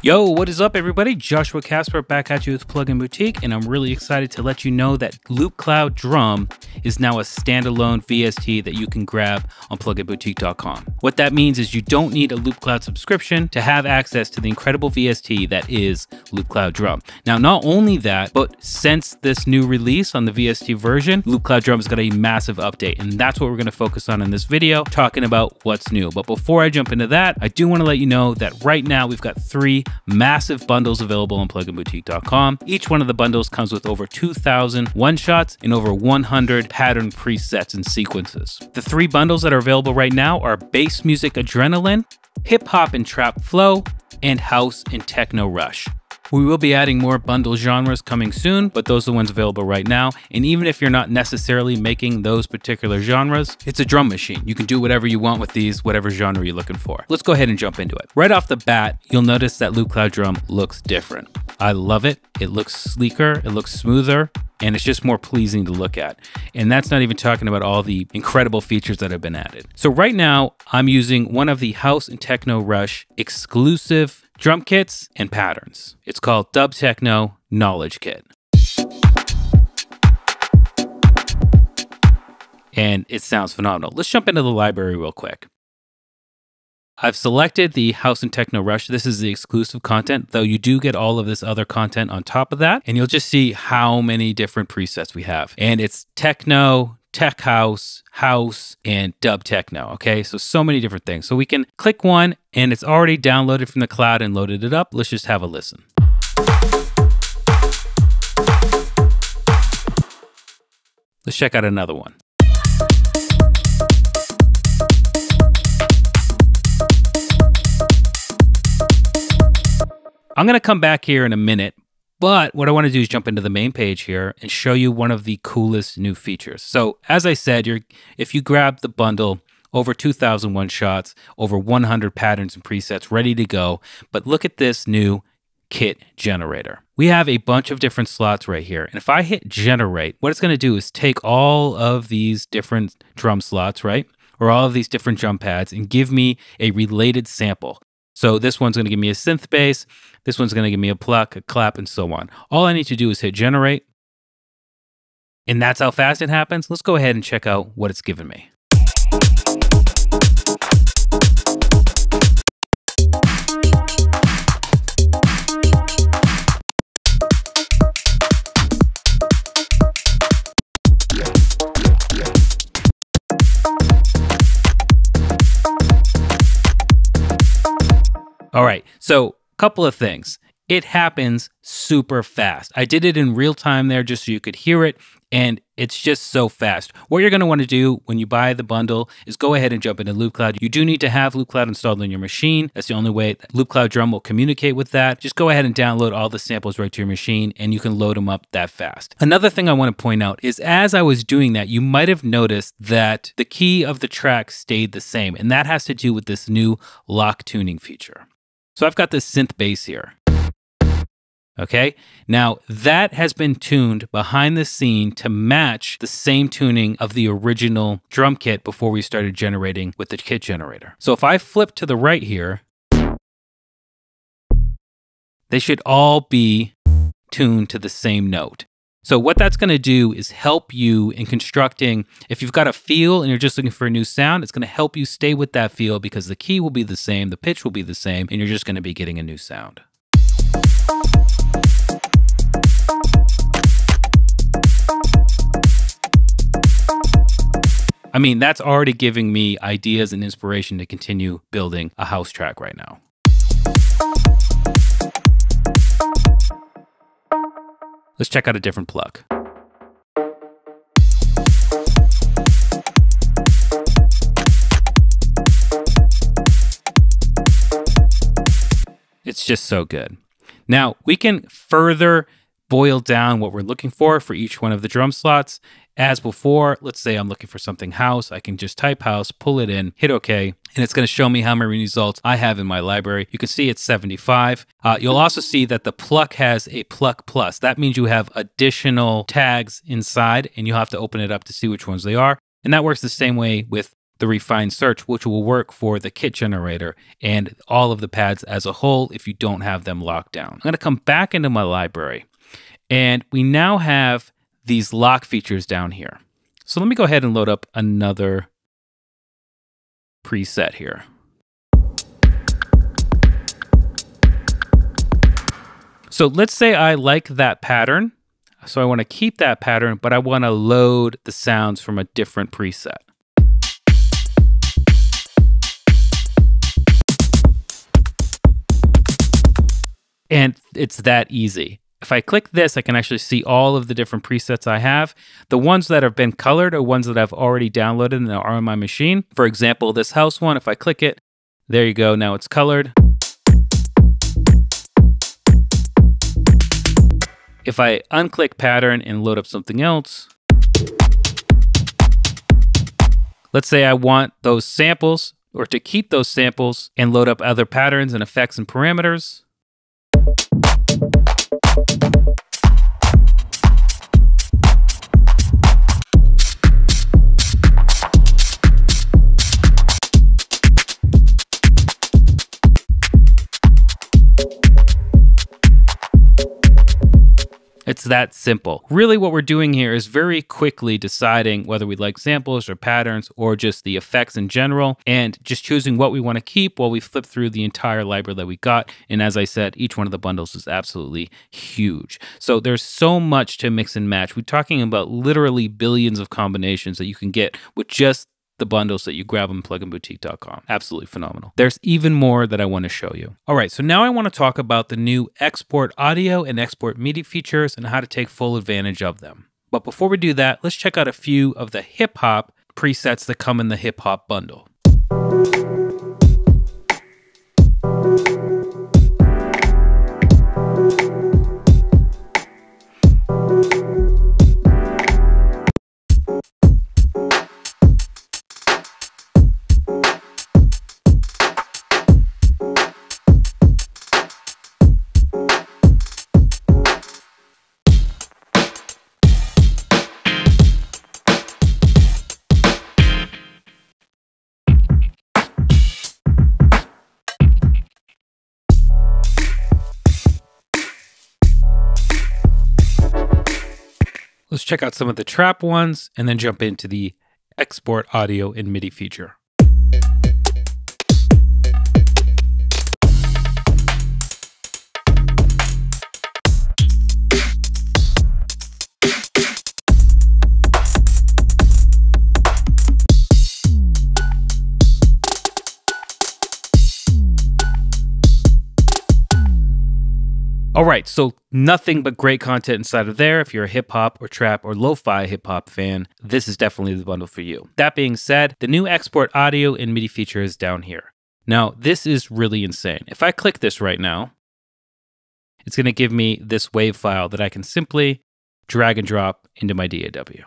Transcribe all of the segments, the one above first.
Yo, what is up everybody? Joshua Casper back at you with Plugin Boutique, and I'm really excited to let you know that Loopcloud Drum is now a standalone VST that you can grab on pluginboutique.com. What that means is you don't need a Loopcloud subscription to have access to the incredible VST that is Loopcloud Drum. Now, not only that, but since this new release on the VST version, Loopcloud Drum has got a massive update, and that's what we're going to focus on in this video, talking about what's new. But before I jump into that, I do want to let you know that right now we've got 3 massive bundles available on pluginboutique.com. Each one of the bundles comes with over 2,000 one-shots and over 100 pattern presets and sequences. The 3 bundles that are available right now are Bass Music Adrenaline, Hip Hop and Trap Flow, and House and Techno Rush. We will be adding more bundle genres coming soon, but those are the ones available right now. And even if you're not necessarily making those particular genres, it's a drum machine. You can do whatever you want with these, whatever genre you're looking for. Let's go ahead and jump into it. Right off the bat, you'll notice that Loopcloud Drum looks different. I love it. It looks sleeker, it looks smoother, and it's just more pleasing to look at. And that's not even talking about all the incredible features that have been added. So right now, I'm using one of the House and Techno Rush exclusive drum kits and patterns. It's called Dub Techno Knowledge Kit. And it sounds phenomenal. Let's jump into the library real quick. I've selected the House and Techno Rush. This is the exclusive content, though you do get all of this other content on top of that. And you'll just see how many different presets we have. And it's techno, tech house, house, and dub techno, okay? So many different things. So we can click one, and it's already downloaded from the cloud and loaded it up. Let's just have a listen. Let's check out another one. I'm gonna come back here in a minute, but what I want to do is jump into the main page here and show you one of the coolest new features. So as I said, if you grab the bundle, over 2,000 one-shots, over 100 patterns and presets ready to go. But look at this new kit generator. We have a bunch of different slots right here. And if I hit generate, what it's going to do is take all of these different drum slots, right? Or all of these different drum pads and give me a related sample. So this one's going to give me a synth bass, this one's going to give me a pluck, a clap, and so on. All I need to do is hit generate, and that's how fast it happens. Let's go ahead and check out what it's given me. All right, so a couple of things. It happens super fast. I did it in real time there just so you could hear it, and it's just so fast. What you're going to want to do when you buy the bundle is go ahead and jump into Loopcloud. You do need to have Loopcloud installed on your machine. That's the only way that Loopcloud Drum will communicate with that. Just go ahead and download all the samples right to your machine, and you can load them up that fast. Another thing I want to point out is as I was doing that, you might have noticed that the key of the track stayed the same, and that has to do with this new lock tuning feature. So I've got this synth bass here. Okay, now that has been tuned behind the scene to match the same tuning of the original drum kit before we started generating with the kit generator. So if I flip to the right here, they should all be tuned to the same note. So what that's going to do is help you in constructing, if you've got a feel and you're just looking for a new sound, it's going to help you stay with that feel because the key will be the same, the pitch will be the same, and you're just going to be getting a new sound. I mean, that's already giving me ideas and inspiration to continue building a house track right now. Let's check out a different plug. It's just so good. Now, we can further boil down what we're looking for each one of the drum slots. As before, let's say I'm looking for something house. I can just type house, pull it in, hit OK, and it's going to show me how many results I have in my library. You can see it's 75. You'll also see that the pluck has a pluck plus. That means you have additional tags inside, and you'll have to open it up to see which ones they are. And that works the same way with the refined search, which will work for the kit generator and all of the pads as a whole if you don't have them locked down. I'm going to come back into my library, and we now have these lock features down here. So let me go ahead and load up another preset here. So let's say I like that pattern. So I want to keep that pattern, but I want to load the sounds from a different preset. And it's that easy. If I click this, I can actually see all of the different presets I have. The ones that have been colored are ones that I've already downloaded and are on my machine. For example, this house one, if I click it, there you go, now it's colored. If I unclick pattern and load up something else, let's say I want those samples, or to keep those samples and load up other patterns and effects and parameters. It's that simple. Really what we're doing here is very quickly deciding whether we like samples or patterns or just the effects in general, and just choosing what we want to keep while we flip through the entire library that we got. And as I said, each one of the bundles is absolutely huge. So there's so much to mix and match. We're talking about literally billions of combinations that you can get with just the bundles that you grab on pluginboutique.com. Absolutely phenomenal. There's even more that I want to show you. All right, so now I want to talk about the new export audio and export MIDI features and how to take full advantage of them. But before we do that, let's check out a few of the hip hop presets that come in the hip hop bundle. Let's check out some of the trap ones and then jump into the export audio and MIDI feature. All right, so nothing but great content inside of there. If you're a hip hop or trap or lo-fi hip hop fan, this is definitely the bundle for you. That being said, the new export audio and MIDI feature is down here. Now, this is really insane. If I click this right now, it's going to give me this WAV file that I can simply drag and drop into my DAW.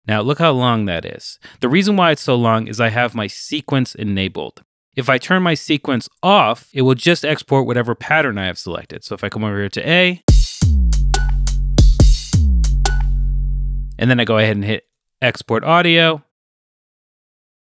Now, look how long that is. The reason why it's so long is I have my sequence enabled. If I turn my sequence off, it will just export whatever pattern I have selected. So if I come over here to A, and then I go ahead and hit export audio,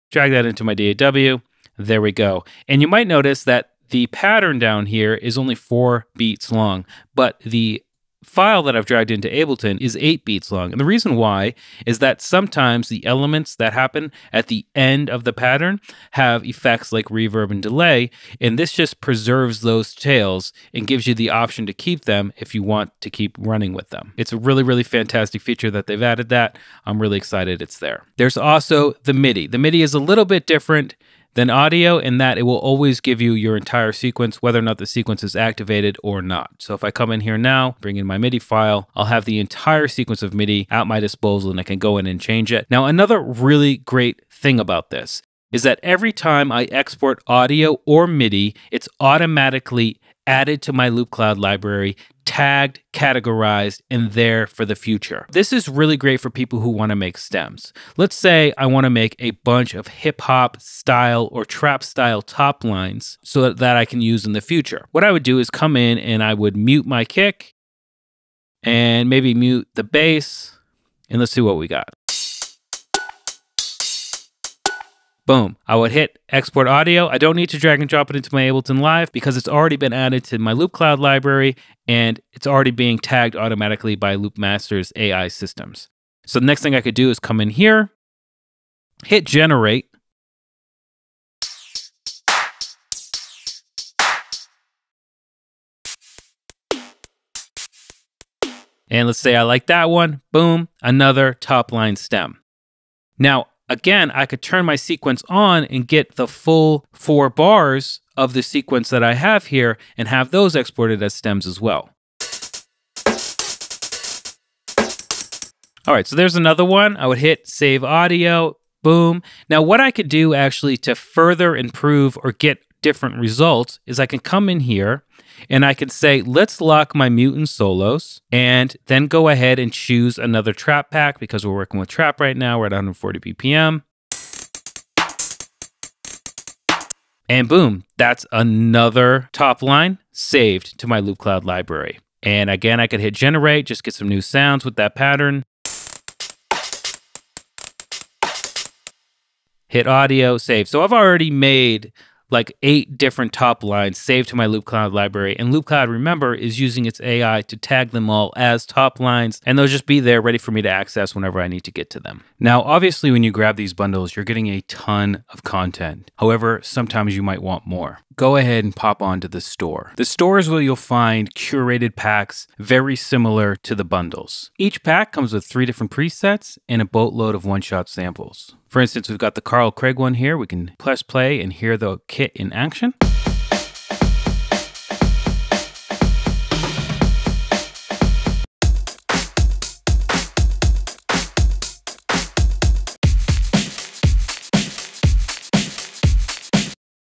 drag that into my DAW, there we go. And you might notice that the pattern down here is only 4 beats long, but the file that I've dragged into Ableton is 8 beats long. And the reason why is that sometimes the elements that happen at the end of the pattern have effects like reverb and delay, and this just preserves those tails and gives you the option to keep them if you want to keep running with them. It's a really, really fantastic feature that they've added that. I'm really excited it's there. There's also the MIDI. The MIDI is a little bit different than audio in that it will always give you your entire sequence, whether or not the sequence is activated or not. So if I come in here now, bring in my MIDI file, I'll have the entire sequence of MIDI at my disposal and I can go in and change it. Now, another really great thing about this is that every time I export audio or MIDI, it's automatically added to my Loopcloud library, tagged, categorized, and there for the future. This is really great for people who want to make stems. Let's say I want to make a bunch of hip hop style or trap style top lines so that I can use in the future. What I would do is come in and I would mute my kick and maybe mute the bass, and let's see what we got. Boom. I would hit export audio. I don't need to drag and drop it into my Ableton Live because it's already been added to my Loopcloud library and it's already being tagged automatically by Loopmaster's AI systems. So the next thing I could do is come in here, hit generate. And let's say I like that one. Boom, another top line stem. Now, again, I could turn my sequence on and get the full 4 bars of the sequence that I have here and have those exported as stems as well. All right, so there's another one. I would hit save audio, boom. Now what I could do actually to further improve or get different results is I can come in here and I can say, let's lock my mutant solos and then go ahead and choose another trap pack because we're working with trap right now. We're at 140 BPM. And boom, that's another top line saved to my Loopcloud library. And again, I could hit generate, just get some new sounds with that pattern. Hit audio, save. So I've already made like 8 different top lines saved to my Loopcloud library. And Loopcloud, remember, is using its AI to tag them all as top lines, and they'll just be there ready for me to access whenever I need to get to them. Now, obviously, when you grab these bundles, you're getting a ton of content. However, sometimes you might want more. Go ahead and pop onto the store. The store is where you'll find curated packs very similar to the bundles. Each pack comes with 3 different presets and a boatload of one-shot samples. For instance, we've got the Carl Craig one here. We can press play and hear the kit in action.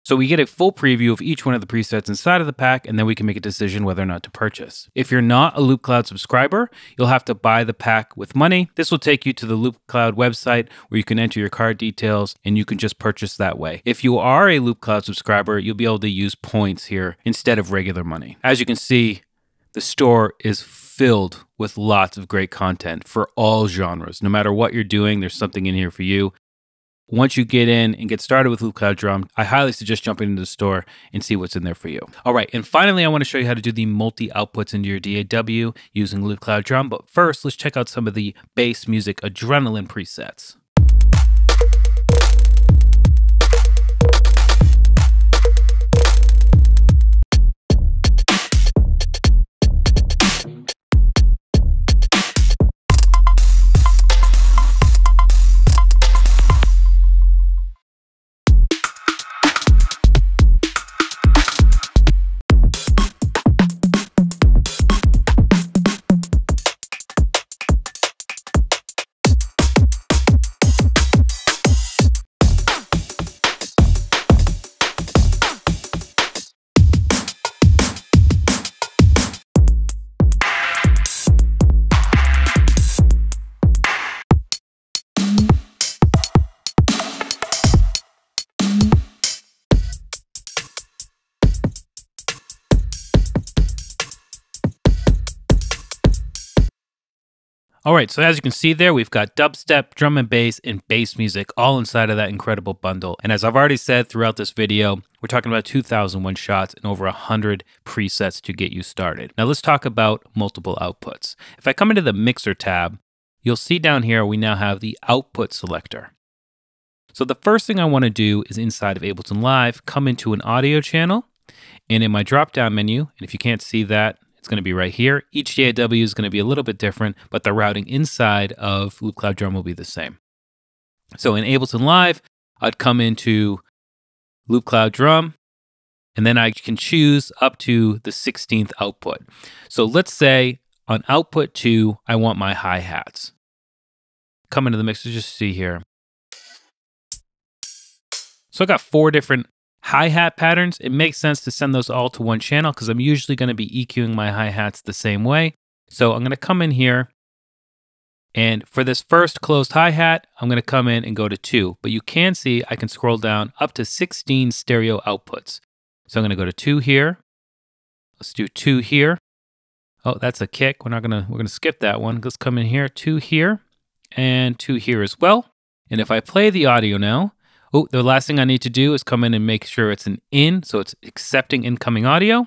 So we get a full preview of each one of the presets inside of the pack, and then we can make a decision whether or not to purchase. If you're not a Loopcloud subscriber, you'll have to buy the pack with money. This will take you to the Loopcloud website where you can enter your card details and you can just purchase that way. If you are a Loopcloud subscriber, you'll be able to use points here instead of regular money. As you can see, the store is filled with lots of great content for all genres. No matter what you're doing, there's something in here for you. Once you get in and get started with Loopcloud Drum, I highly suggest jumping into the store and see what's in there for you. All right, and finally, I want to show you how to do the multi-outputs into your DAW using Loopcloud Drum. But first, let's check out some of the bass music adrenaline presets. All right, so as you can see there, we've got dubstep, drum and bass music all inside of that incredible bundle. And as I've already said throughout this video, we're talking about 2,001 shots and over 100 presets to get you started. Now let's talk about multiple outputs. If I come into the mixer tab, you'll see down here we now have the output selector. So the first thing I want to do is inside of Ableton Live, come into an audio channel, and in my drop-down menu, and if you can't see that, it's going to be right here. Each DAW is going to be a little bit different, but the routing inside of Loopcloud Drum will be the same. So in Ableton Live, I'd come into Loopcloud Drum, and then I can choose up to the 16th output. So let's say on output 2, I want my hi-hats. Come into the mixer, just see here. So I got 4 different hi-hat patterns. It makes sense to send those all to one channel because I'm usually going to be EQing my hi-hats the same way. So I'm going to come in here, and for this first closed hi-hat, I'm going to come in and go to 2. But you can see I can scroll down up to 16 stereo outputs. So I'm going to go to 2 here. Let's do 2 here. Oh, that's a kick. We're going to skip that one. Let's come in here, 2 here, and 2 here as well. And if I play the audio now, Oh, the last thing I need to do is come in and make sure it's an in, so it's accepting incoming audio.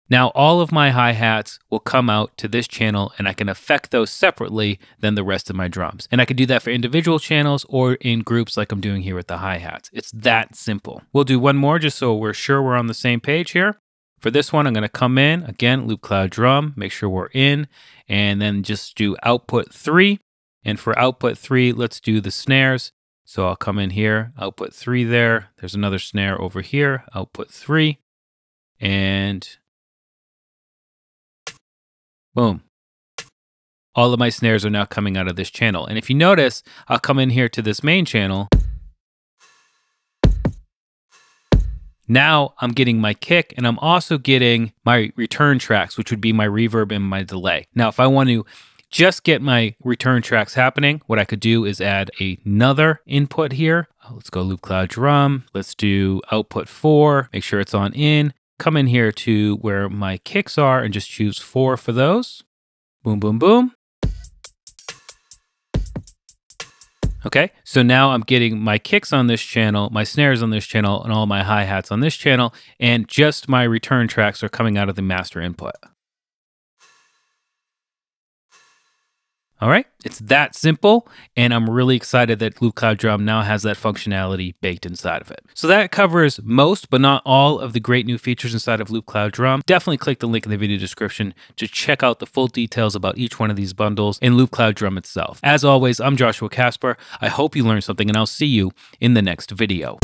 Now all of my hi-hats will come out to this channel and I can affect those separately than the rest of my drums. And I can do that for individual channels or in groups like I'm doing here with the hi-hats. It's that simple. We'll do one more just so we're sure we're on the same page here. For this one, I'm going to come in, again, Loopcloud drum, make sure we're in, and then just do output 3. And for output 3, let's do the snares. So I'll come in here, output 3 there. There's another snare over here, output 3. And boom. All of my snares are now coming out of this channel. And if you notice, I'll come in here to this main channel. Now I'm getting my kick and I'm also getting my return tracks, which would be my reverb and my delay. Now, if I want to just get my return tracks happening, what I could do is add another input here. Let's go Loopcloud drum. Let's do output 4, make sure it's on in. Come in here to where my kicks are and just choose 4 for those. Boom, boom, boom. Okay, so now I'm getting my kicks on this channel, my snares on this channel, and all my hi-hats on this channel, and just my return tracks are coming out of the master input. All right, it's that simple, and I'm really excited that Loopcloud Drum now has that functionality baked inside of it. So that covers most, but not all, of the great new features inside of Loopcloud Drum. Definitely click the link in the video description to check out the full details about each one of these bundles and Loopcloud Drum itself. As always, I'm Joshua Casper. I hope you learned something, and I'll see you in the next video.